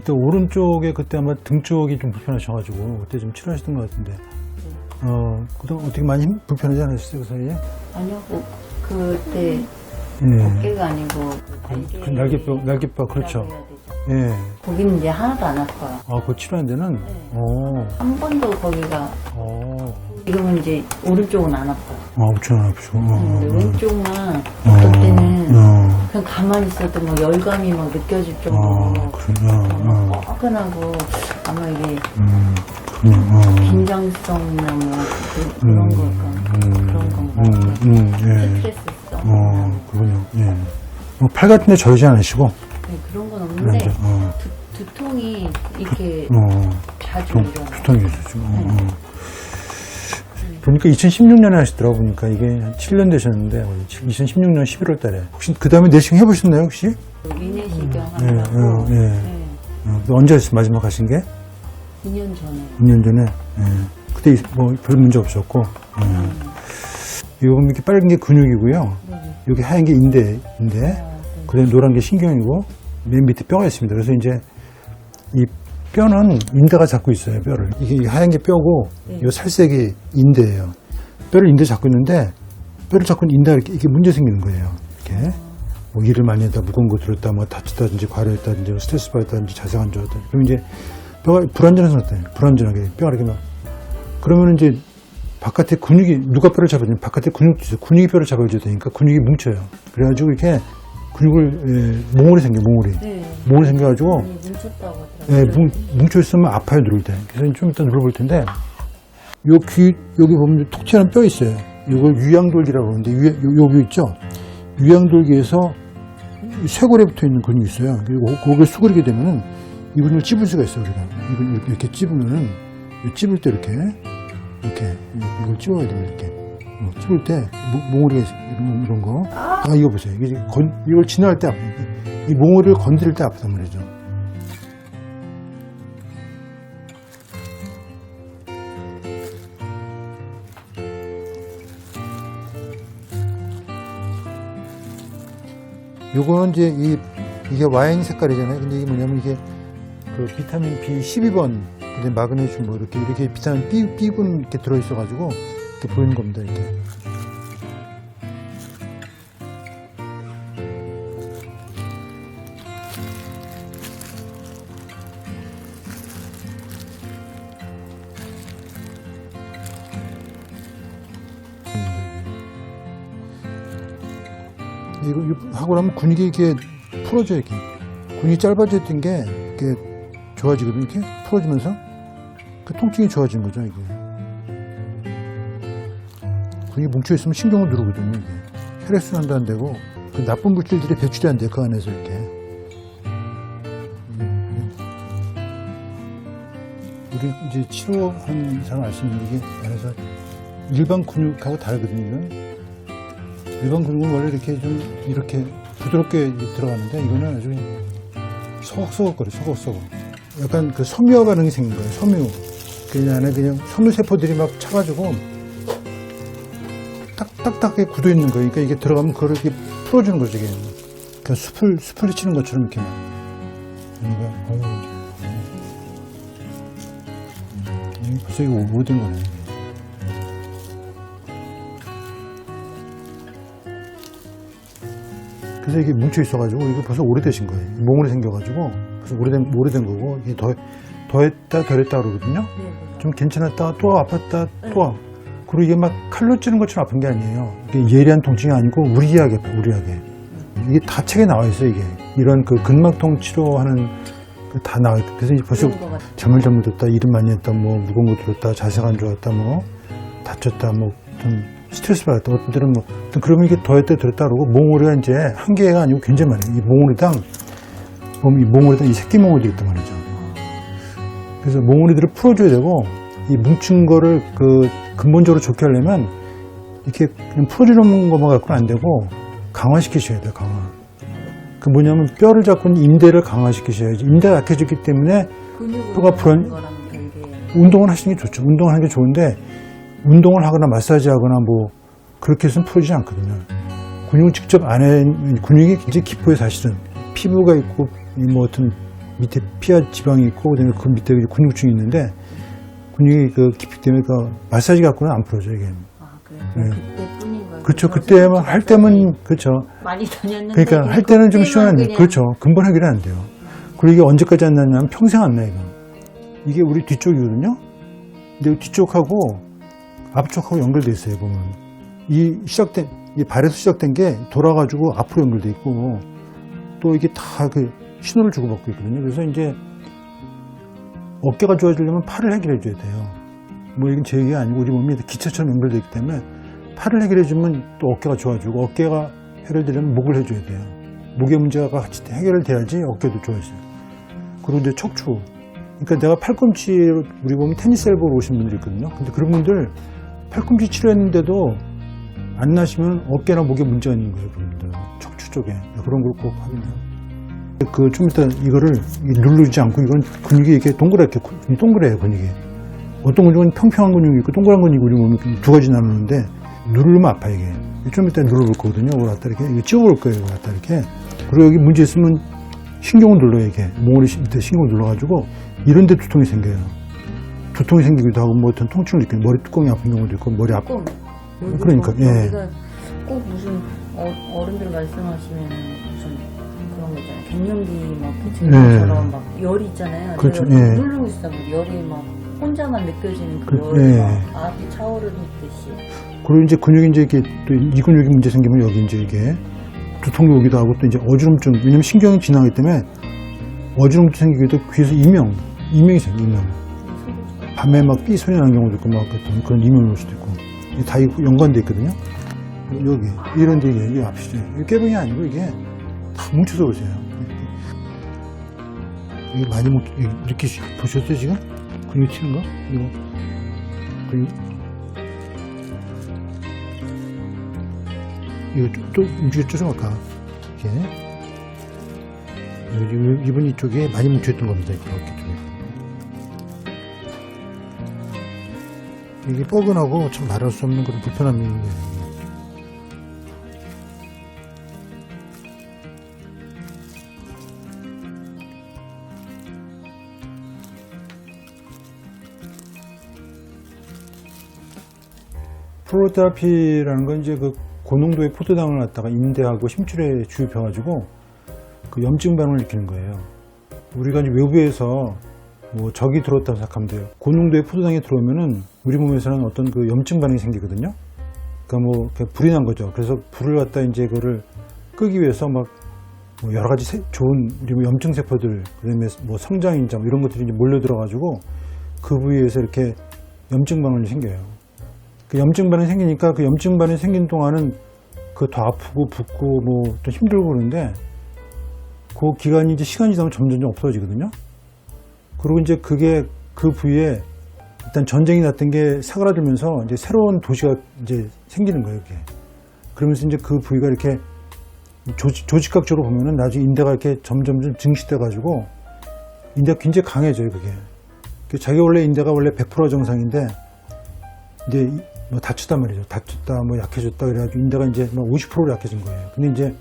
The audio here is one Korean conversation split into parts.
그때 오른쪽에 그때 아마 등 쪽이 좀 불편하셔가지고 그때 좀 치료하셨던 것 같은데. 그동안 어떻게 많이 불편하지 않으셨어요, 그 사이에? 아니요, 그때 예. 어깨가 아니고 그 날개뼈, 그렇죠. 예. 거기는 이제 하나도 안 아파요. 그 치료한 데는? 한 번도 거기가 어. 지금은 이제 오른쪽은 안 아파요. 그렇죠, 아프죠. 근데 왼쪽만 어떨 때는 그냥 가만히 있어도 막 열감이 막 느껴질 정도로 그러냐. 화끈하고 아마 이게 그러냐. 긴장성이나 뭐 그런 걸까 그런 건가 예. 스트레스성 그러군요. 예. 팔 같은 데 저리지 않으시고? 네, 그런 건 없는데 이제, 두통이 이렇게 자주 일어나요. 두통이 있으시고. 보니까 2016년에 하시더라고 보니까 이게 한 7년 되셨는데 2016년 11월 달에 혹시 그 다음에 내시경 해보셨나요 혹시? 위내시경 한다고 언제 하셨어요 마지막 하신 게? 2년 전에 2년 전에. 그때 뭐 별 문제 없었고. 이거 이렇게 빨간 게 근육이고요. 여기 하얀 게 인대. 그다음에 노란 게 신경이고 맨 밑에 뼈가 있습니다. 그래서 이제 이 뼈는 인대가 잡고 있어요, 뼈를. 이게 하얀 게 뼈고, 이 살색이 인대예요. 뼈를 인대 잡고 있는데, 뼈를 잡고 있는 인대가 이렇게 문제 생기는 거예요. 이렇게. 뭐 일을 많이 했다, 무거운 거 들었다, 뭐 다쳤다든지, 과로했다든지, 스트레스 받았다든지, 자세가 안 좋았다든지. 그러면 이제 뼈가 불안전해서 나타나요. 불안전하게. 뼈가 이렇게 막. 그러면 이제 바깥에 근육이, 누가 뼈를 잡아주면 바깥에 근육도 있어요. 근육이 뼈를 잡아줘야 되니까 근육이 뭉쳐요. 그래가지고 이렇게 근육을, 몽골이 생겨, 몽골이. 몽골이 생겨가지고. 뭉쳤다고 하더라고요. 뭉쳐있으면 아파요, 누를 때. 그래서 좀 이따 눌러볼 텐데, 요 귀, 여기 보면 톡 튀어나온 뼈 있어요. 이걸 유양돌기라고 그러는데, 여기 있죠? 유양돌기에서 쇄골에 붙어 있는 근육이 있어요. 그리고 거기를 수그리게 되면은, 이 근육을 찝을 수가 있어요, 우리가. 이걸 이렇게 찝으면은, 찝을 때 이렇게, 이걸 찝어야 됩니다, 이렇게. 찝을 때, 몽골이가 이런 거. 이거 보세요. 이걸 지나갈 때 아파요. 이 몽골이를 건드릴 때 아프단 말이죠. 요거는 이제 이게 와인 색깔이잖아요. 근데 이게 뭐냐면 이게 그 비타민 B12번, 근데 마그네슘 뭐 이렇게 비타민 B군 이렇게 들어있어가지고 이렇게 보이는 겁니다. 이렇게. 이거 하고 나면 근육이 이렇게 풀어져요. 이렇게. 근육이 짧아져 있던 게 이렇게 좋아지거든요. 이렇게 풀어지면서 그 통증이 좋아지는 거죠. 이게. 근육이 뭉쳐있으면 신경을 누르거든요. 이게. 혈액순환도 안 되고 그 나쁜 물질들이 배출이 안 돼요. 그 안에서 이렇게. 우리 이제 치료하는 사람 아시는 이게 안에서 일반 근육하고 다르거든요. 이건. 일반 근육은 원래 이렇게 좀 이렇게 부드럽게 들어가는데 이거는 아주 소걱소걱거려, 소걱소걱. 약간 그 섬유화 반응이 생긴 거예요, 섬유. 그 안에 그냥 섬유세포들이 막 차가지고 딱딱하게 굳어 있는 거예요. 그러니까 이게 들어가면 그걸 이렇게 풀어주는 거죠, 이게. 그냥 숲을 치는 것처럼 이렇게 막. 벌써 이거 오래된 거네. 그래서 이게 뭉쳐 있어가지고, 이거 벌써 오래되신 거예요. 몽골이 생겨가지고, 그래서 오래된 거고, 이게 더했다, 덜했다 그러거든요? 좀 괜찮았다가 또 아팠다, 또 그리고 이게 막 칼로 찌는 것처럼 아픈 게 아니에요. 이게 예리한 통증이 아니고, 우리하게 아파, 우리하게. 이게 다 책에 나와 있어요, 이게. 이런 그 근막통 치료하는, 다 나와 있고. 그래서 벌써 잠을 잘못했다, 일을 많이 했다, 뭐, 무거운 거 들었다, 자세가 안 좋았다, 뭐, 다쳤다, 뭐, 좀, 스트레스 받았다. 어떤 때는 뭐, 그러면 이게 더했다 들었다 그러고, 몽골이가 이제 한 개가 아니고 굉장히 많아요. 이 몽골이당, 보면 이 몽골이당, 이 새끼 몽골이 있단 말이죠. 그래서 몽골이들을 풀어줘야 되고, 이 뭉친 거를 근본적으로 좋게 하려면, 이렇게 그냥 풀어주는 것만 갖고는 안 되고, 강화시키셔야 돼요, 강화. 그 뭐냐면, 뼈를 잡고 있는 인대를 강화시키셔야지. 인대가 약해졌기 때문에, 뼈가 운동을 하시는 게 좋죠. 운동을 하는 게 좋은데, 운동을 하거나 마사지 하거나 뭐 그렇게 해서는 풀어지지 않거든요. 근육은 직접 안에 근육이 굉장히 깊어요. 사실은 피부가 있고 뭐 어떤 밑에 피하 지방이 있고, 그다음에 그 밑에 근육층이 있는데, 근육이 그 깊이 때문에 그 마사지 갖고는 안 풀어져요, 이게. 아, 그래. 네. 그때뿐인 거예요. 그렇죠. 그때만 할 때면, 그렇죠. 많이 다녔는데. 그러니까 할 때는 좀 그때만 시원한데, 그냥- 그렇죠. 금방 해결이 안 돼요. 그리고 이게 언제까지 안 나냐면 평생 안 나요, 이거. 이게 우리 뒤쪽이거든요. 근데 뒤쪽하고 앞쪽하고 연결돼 있어요, 보면. 이 발에서 시작된 게 돌아가지고 앞으로 연결돼 있고, 또 이게 다 그 신호를 주고받고 있거든요. 그래서 이제 어깨가 좋아지려면 팔을 해결해 줘야 돼요. 뭐 이건 제 얘기가 아니고 우리 몸이 기체처럼 연결되어 있기 때문에 팔을 해결해 주면 또 어깨가 좋아지고, 어깨가 해결되려면 목을 해줘야 돼요. 목의 문제가 같이 해결돼야지 어깨도 좋아져요. 그리고 이제 척추. 그러니까 내가 팔꿈치, 우리 몸이 테니스 엘보로 오신 분들이 있거든요. 근데 그런 분들 팔꿈치 치료했는데도 안 나시면 어깨나 목에 문제가 있는 거예요, 그분들. 척추 쪽에. 그런 걸 꼭 확인해요. 좀 이따 이거를 누르지 않고, 이건 근육이 이렇게 동그랗게, 동그래요, 근육이. 어떤 근육은 평평한 근육이 있고, 동그란 근육이 우리 몸이 두 가지 나누는데, 누르면 아파, 이게. 좀 이따 눌러볼 거거든요. 이걸 갖다 이렇게, 이거 찍어볼 거예요, 이걸 갖다 이렇게. 그리고 여기 문제 있으면 신경을 눌러요, 이게. 몽골이 밑에 신경을 눌러가지고, 이런 데 두통이 생겨요. 두통이 생기기도 하고, 뭐 어떤 통증을 느끼는, 머리 뚜껑이 아픈 경우도 있고, 머리 아프. 그러니까, 예. 꼭 무슨 어른들 말씀하시면 무슨 그런 거 있잖아요. 갱년기 막 증상처럼 막 열이 있잖아요. 그렇죠. 내가 예. 누르고 있으면 열이 막 혼자만 느껴지는 그, 그 열이 예. 막 앞이 차오르듯이. 그리고 이제 근육이 이제 이렇게 또 이 근육이 문제 생기면 여기 이제 이게 두통이 오기도 하고, 또 이제 어지럼증, 왜냐면 신경이 지나가기 때문에 어지럼증 생기기도 귀에서 이명이 생겨, 이명. 밤에 막 삐 소리 나는 경우도 있고, 막 그런 이명이 올 수도 있고. 이게 다 연관돼 있거든요. 여기, 이런 데 이게 앞이죠. 이게 깨병이 아니고 이게 다 뭉쳐서 오세요. 이게 많이 이렇게 보셨어요, 지금? 근육 튀는 거? 이거. 근육. 이거 또 움직였죠, 좀 아까. 이렇게. 이번 이쪽에 많이 뭉쳐있던 겁니다, 이렇게 어깨 쪽에. 이게 뻐근하고 참 말할 수 없는 그런 불편함이 있는 거예요. 플로테라피라는 건 이제 그 고농도의 포도당을 갖다가 인대하고 심줄에 주입해가지고 그 염증 반응을 일으키는 거예요. 우리가 이제 외부에서 뭐 적이 들어왔다고 생각하면 돼요. 고농도의 포도당이 들어오면은 우리 몸에서는 어떤 그 염증 반응이 생기거든요. 그러니까 뭐 불이 난 거죠. 그래서 불을 갖다 이제 그거를 끄기 위해서 막 뭐 여러 가지 좋은 우리 염증 세포들, 그다음에 뭐 성장인자 뭐 이런 것들이 이제 몰려 들어가지고 그 부위에서 이렇게 염증 반응이 생겨요. 그 염증 반응이 생기니까 그 염증 반응이 생긴 동안은 그 더 아프고 붓고 뭐 또 힘들고 그러는데 그 기간이 이제 시간이 지나면 점점 없어지거든요. 그리고 이제 그게 그 부위에 일단 전쟁이 났던 게 사그라들면서 이제 새로운 도시가 이제 생기는 거예요, 이게. 그러면서 이제 그 부위가 이렇게 조직학적으로 보면은 나중에 인대가 이렇게 점점 증식돼가지고 인대가 굉장히 강해져요, 그게. 자기 원래 인대가 원래 100% 정상인데 이제 뭐 다쳤단 말이죠. 다쳤다, 뭐 약해졌다 그래가지고 인대가 이제 뭐 50%로 약해진 거예요. 근데 이제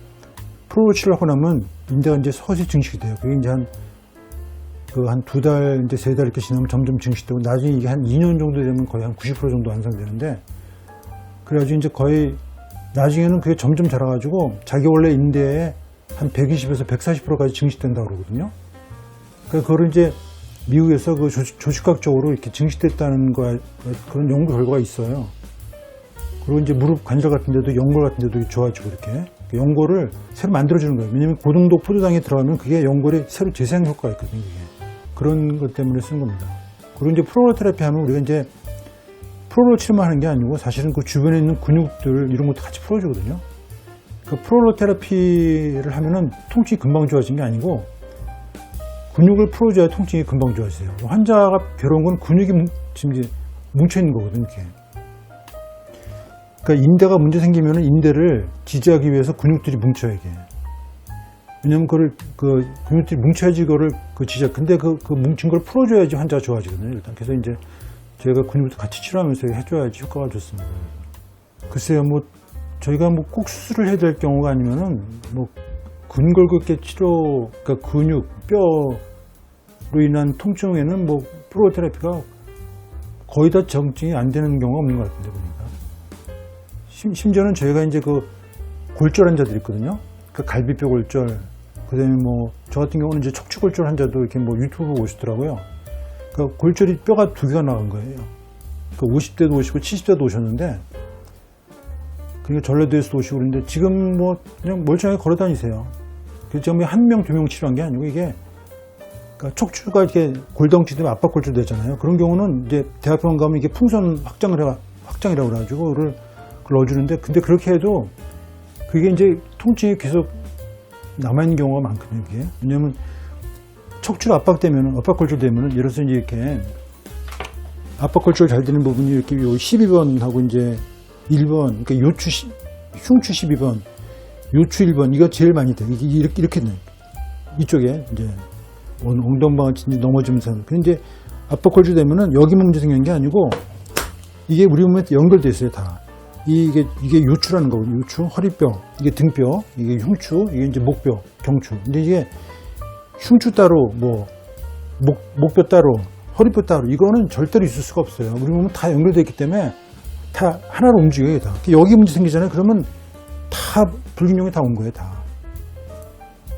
프로로 치료하고 나면 인대가 이제 서서히 증식이 돼요. 그게 이제 한 2달, 이제 3달 이렇게 지나면 점점 증식되고, 나중에 이게 한 2년 정도 되면 거의 한 90% 정도 완성되는데, 그래가지고 이제 거의, 나중에는 그게 점점 자라가지고, 자기 원래 인대에 한 120에서 140%까지 증식된다고 그러거든요. 그러니까 그거를 이제 미국에서 그 조직학적으로 이렇게 증식됐다는 거, 그런 연구 결과가 있어요. 그리고 이제 무릎 관절 같은 데도 연골 같은 데도 좋아지고 이렇게. 연골을 새로 만들어주는 거예요. 왜냐면 고농도 포도당에 들어가면 그게 연골이 새로 재생 효과가 있거든요, 이게. 그런 것 때문에 쓴 겁니다. 그리고 이제 프로로테라피 하면 우리가 이제 프로로 치료만 하는 게 아니고 사실은 그 주변에 있는 근육들 이런 것도 같이 풀어주거든요. 그 프로로테라피를 하면은 통증이 금방 좋아지는 게 아니고 근육을 풀어줘야 통증이 금방 좋아지세요. 환자가 괴로운 건 근육이 지금 이제 뭉쳐있는 거거든요, 이게. 그러니까 인대가 문제 생기면은 인대를 지지하기 위해서 근육들이 뭉쳐요, 이게. 왜냐면 그 근육들이 뭉쳐야지 그거를 근데 그 뭉친 걸 풀어줘야지 환자가 좋아지거든요, 일단. 그래서 이제 저희가 근육도 같이 치료하면서 해줘야지 효과가 좋습니다. 글쎄요, 뭐, 저희가 뭐 꼭 수술을 해야 될 경우가 아니면은 뭐 근골격계 치료, 그러니까 근육, 뼈 인한 통증에는 뭐 플루오테라피가 거의 다 정증이 안 되는 경우가 없는 것 같은데 보니까. 심지어는 저희가 이제 그 골절 환자들 있거든요. 그 갈비뼈 골절, 그다음에 뭐 저 같은 경우는 이제 척추 골절 환자도 이렇게 뭐 유튜브 오시더라고요. 그 골절이 뼈가 2개가 나간 거예요. 그 50대도 오시고 70대도 오셨는데, 그러니까 전라도에서도 오시고 그러는데 지금 뭐 그냥 멀쩡하게 걸어 다니세요. 그 점에 1명, 2명 치료한 게 아니고 이게 그러니까 척추가 이렇게 골덩치 되면 압박 골절 되잖아요. 그런 경우는 이제 대학병원 가면 이게 풍선 확장이라고 그래가지고 그걸 넣어주는데, 근데 그렇게 해도 그게 이제 통증이 계속 남아있는 경우가 많거든요. 이게. 왜냐면 척추가 압박되면, 압박골절되면, 예를 들어서 이제 이렇게 압박골절 잘 되는 부분이 이렇게 요 12번하고 이제 1번, 그러니까 흉추 12번, 요추 1번, 이거 제일 많이 돼. 이렇게 돼. 이쪽에 이제 엉덩방아 넘어지면서. 근데 이제 압박골절 되면은 여기만 문제 생기는 게 아니고 이게 우리 몸에 연결돼 있어요, 다. 이게 요추라는 거거든요. 요추, 허리뼈, 이게 등뼈, 이게 흉추, 이게 이제 목뼈, 경추. 근데 이게 흉추 따로, 뭐, 목뼈 따로, 허리뼈 따로, 이거는 절대로 있을 수가 없어요. 우리 몸은 다 연결되어 있기 때문에 다 하나로 움직여요, 다. 여기 문제 생기잖아요. 그러면 다 불균형이 다 온 거예요, 다.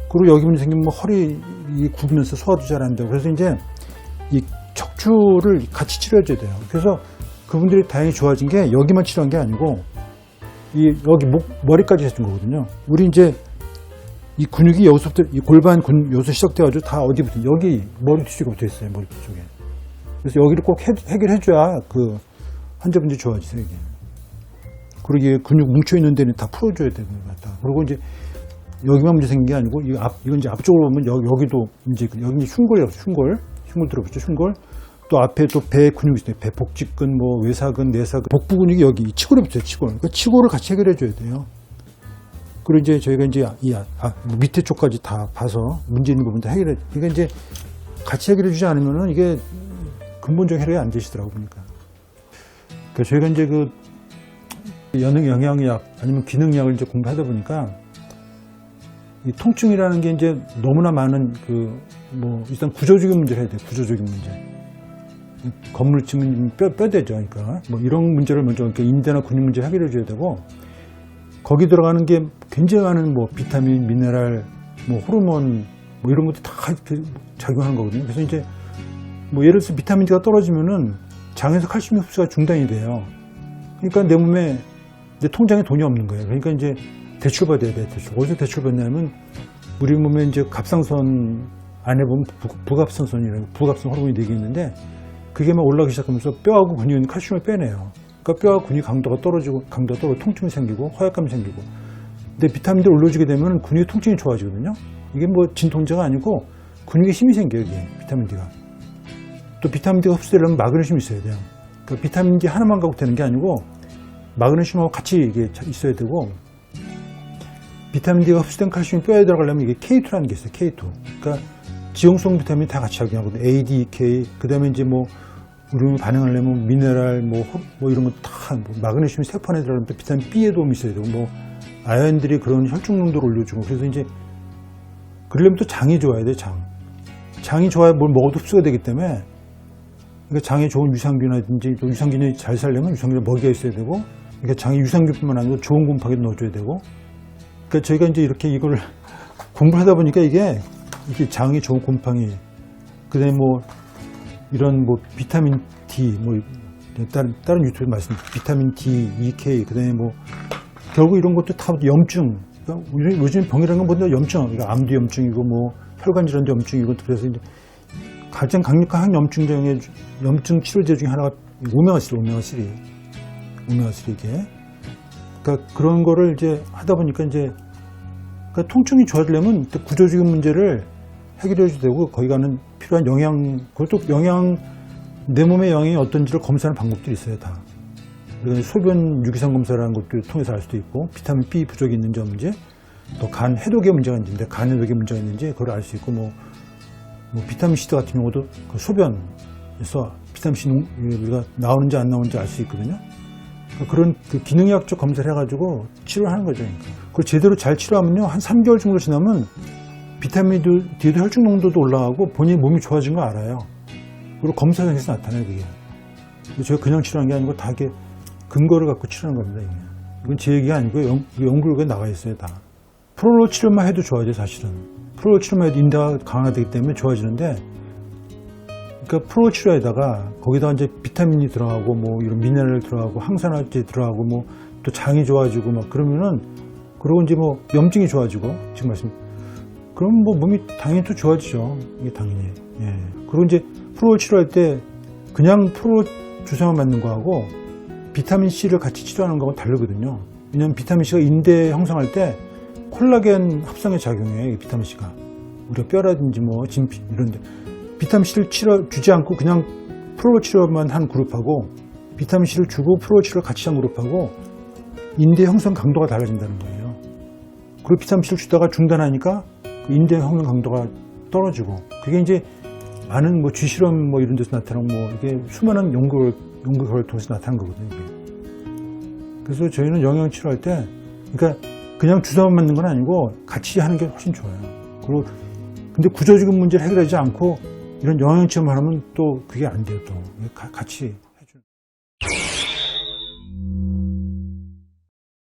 그리고 여기 문제 생기면 뭐 허리 굽으면서 소화도 잘 안 되고. 그래서 이제 이 척추를 같이 치료해줘야 돼요. 그래서 그분들이 다행히 좋아진 게 여기만 치료한 게 아니고 여기 머리까지 해준 거거든요. 우리 이제 이 근육이 여기서부터 이 골반 여기서 시작돼가지고 다 어디부터 여기 머리 뒤쪽에 붙어 있어요. 머리 뒤쪽에. 그래서 여기를 꼭 해결해줘야 그 환자분들이 좋아지세요. 이게. 그리고 이게 근육 뭉쳐 있는 데는 다 풀어줘야 되는 것 같다. 그리고 이제 여기만 문제 생긴 게 아니고 이건 이제 앞쪽으로 보면 여기도 이제 여기 이제 흉골 들어보죠. 흉골. 또 앞에 또 배 근육이 있어요. 배 복직근, 뭐 외사근, 내사근, 복부 근육이 여기 치골에 붙어요. 치골. 그러니까 치골을 같이 해결해 줘야 돼요. 그리고 이제 저희가 이제 밑에 쪽까지 다 봐서 문제 있는 부분도 해결해. 그러니까 이제 같이 해결해 주지 않으면은 이게 근본적 해결이 안 되시더라고 보니까. 그러니까 저희가 이제 그 영양약 아니면 기능약을 이제 공부하다 보니까 이 통증이라는 게 이제 너무나 많은 뭐 일단 구조적인 문제를 해야 돼요. 구조적인 문제. 건물 치면 뼈대죠. 그러니까 뭐 이런 문제를 먼저 이렇게 인대나 근육 문제 해결해 줘야 되고, 거기 들어가는 게 굉장히 많은 뭐 비타민, 미네랄, 뭐 호르몬 뭐 이런 것도 다 작용하는 거거든요. 그래서 이제 뭐 예를 들어서 비타민 D가 떨어지면은 장에서 칼슘 흡수가 중단이 돼요. 그러니까 내 몸에 이제 통장에 돈이 없는 거예요. 그러니까 이제 대출받아야 돼요. 어디서 대출받냐면 우리 몸에 이제 갑상선 안에 보면 부갑선선이라고 부갑선 호르몬이 4개 있는데, 그게 막 올라가기 시작하면서 뼈하고 근육은 칼슘을 빼내요. 그러니까 뼈와 근육 강도가 떨어지고 통증이 생기고 허약감이 생기고. 근데 비타민들 올려주게 되면 근육의 통증이 좋아지거든요. 이게 뭐 진통제가 아니고 근육에 힘이 생겨요. 이게 비타민 D가. 또 비타민 D가 흡수되려면 마그네슘이 있어야 돼요. 그러니까 비타민 D 하나만 갖고 되는 게 아니고 마그네슘하고 같이 이게 있어야 되고, 비타민 D가 흡수된 칼슘이 뼈에 들어가려면 이게 K2라는 게 있어요. K2. 그러니까 지용성 비타민이 다 같이 작용하거든요. A, D, K. 그 다음에 이제 뭐 우리 몸이 반응하려면 미네랄, 뭐 이런 거 다, 마그네슘이 세포 안에 들어가면 비타민 B에 도움이 있어야 되고, 뭐 아연들이 그런 혈중 농도를 올려주고. 그래서 이제 그러려면 또 장이 좋아야 돼. 장이 좋아야 뭘 먹어도 흡수가 되기 때문에, 그러니까 장에 좋은 유산균이라든지, 또 유산균이 잘 살려면 유산균을 먹여 있어야 되고, 그러니까 장에 유산균뿐만 아니고 좋은 곰팡이도 넣어줘야 되고. 그러니까 저희가 이제 이렇게 이걸 공부를 하다 보니까 이게 장이 좋은 곰팡이, 그 다음에 뭐 이런 뭐 비타민 D, 뭐 다른 유튜브에 말씀, 비타민 D, EK, 그 다음에 뭐 결국 이런 것도 다 염증. 그러니까 요즘 병이라는 건 뭐냐, 염증. 그러니까 암도 염증이고 뭐 혈관 질환도 염증이고. 그래서 이제 가장 강력한 항염증 치료제 중에 하나가 오메가3 이게. 그러니까 그런 거를 이제 하다 보니까 이제 그러니까 통증이 좋아지려면 구조적인 문제를 해결해 줘야 되고, 거기 가는 필요한 영양, 그것도 내 몸의 영양이 어떤지를 검사하는 방법들이 있어요, 다. 그러니까 소변 유기산 검사라는 것도 통해서 알 수도 있고, 비타민 B 부족이 있는지 없는지, 또 간 해독에 문제가 있는지, 간 해독에 문제가 있는지 그걸 알 수 있고, 뭐 비타민 C 같은 경우도 그 소변에서 비타민 C 우리가 나오는지 안 나오는지 알 수 있거든요. 그러니까 그런 그 기능의학적 검사를 해가지고 치료를 하는 거죠. 그러니까. 그걸 제대로 잘 치료하면요, 한 3개월 정도 지나면 비타민 D도 혈중 농도도 올라가고 본인 몸이 좋아진 거 알아요. 그리고 검사상에서 나타나요, 그게. 제가 그냥 치료한 게 아니고 다 이게 근거를 갖고 치료하는 겁니다, 이게. 이건 제 얘기가 아니고 연구 결과에 나와 있어요, 다. 프로롤 치료만 해도 좋아져요, 사실은. 프로롤 치료만 해도 인대가 강화되기 때문에 좋아지는데, 그러니까 프로롤 치료에다가 거기다 이제 비타민이 들어가고 뭐 이런 미네랄 들어가고 항산화제 들어가고 뭐 또 장이 좋아지고 막 그러면은, 그리고 이제 뭐 염증이 좋아지고 지금 그럼 뭐 몸이 당연히 또 좋아지죠, 이게 당연히. 예. 그리고 이제 프로롤 치료할 때 그냥 프로롤 주사만 맞는 거하고 비타민 C를 같이 치료하는 거하고 다르거든요. 왜냐하면 비타민 C가 인대 형성할 때 콜라겐 합성에 작용해요, 이 비타민 C가. 우리가 뼈라든지 뭐 진피 이런데 비타민 C를 주지 않고 그냥 프로롤 치료만 한 그룹하고 비타민 C를 주고 프로롤 치료를 같이 한 그룹하고 인대 형성 강도가 달라진다는 거예요. 그리고 비타민 C를 주다가 중단하니까 그 인대 형성 강도가 떨어지고, 그게 이제 많은 뭐 쥐실험 뭐 이런 데서 나타나고 뭐 이게 수많은 연구 결과를 통해서 나타난 거거든요, 이게. 그래서 저희는 영양 치료할 때, 그러니까 그냥 주사만 맞는 건 아니고 같이 하는 게 훨씬 좋아요. 그리고 근데 구조적인 문제를 해결하지 않고 이런 영양 치료만 하면 또 그게 안 돼요, 또. 같이